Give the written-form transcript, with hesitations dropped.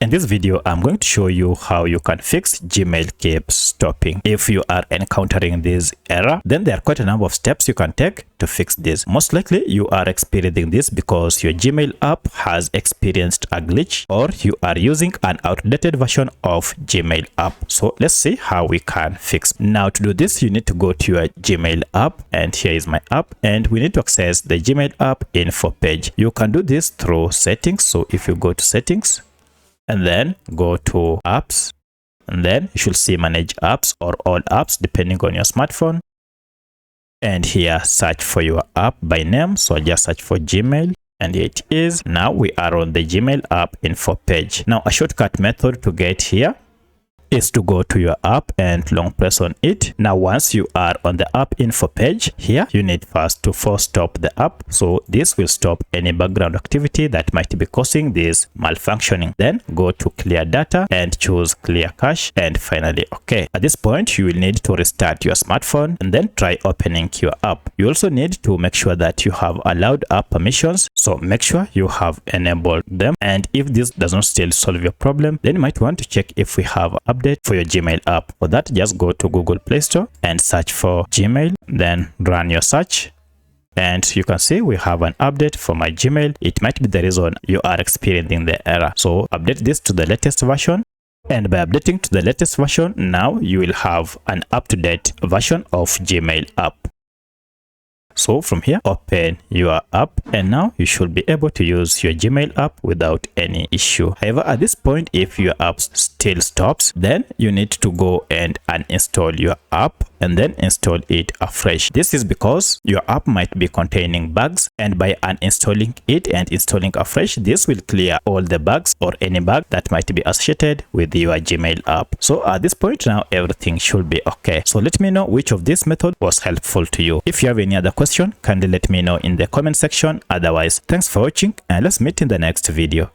In this video, I'm going to show you how you can fix Gmail keep stopping. If you are encountering this error, then there are quite a number of steps you can take to fix this. Most likely, you are experiencing this because your Gmail app has experienced a glitch or you are using an outdated version of Gmail app. So let's see how we can fix. Now to do this, you need to go to your Gmail app, and here is my app, and we need to access the Gmail app info page. You can do this through settings. So if you go to settings, and then go to apps, and then you should see manage apps or all apps depending on your smartphone, and here search for your app by name. So just search for Gmail, and here it is. Now we are on the Gmail app info page. Now a shortcut method to get here is to go to your app and long press on it. Now once you are on the app info page, here you need first to force stop the app. So this will stop any background activity that might be causing this malfunctioning. Then go to clear data and choose clear cache, and finally okay. At this point you will need to restart your smartphone and then try opening your app. You also need to make sure that you have allowed app permissions, so make sure you have enabled them. And if this does not still solve your problem, then you might want to check if we have update for your Gmail app. For that, just go to Google Play Store and search for Gmail, then run your search, and you can see we have an update for my Gmail. It might be the reason you are experiencing the error. So update this to the latest version, and by updating to the latest version, now you will have an up-to-date version of Gmail app. So from here, open your app, and now you should be able to use your Gmail app without any issue. However, at this point, if your app still stops, then you need to go and uninstall your app and then install it afresh. This is because your app might be containing bugs, and by uninstalling it and installing afresh, this will clear all the bugs or any bug that might be associated with your Gmail app. So at this point now, everything should be okay. So let me know which of this method was helpful to you. If you have any other question, kindly let me know in the comment section. Otherwise, thanks for watching, and let's meet in the next video.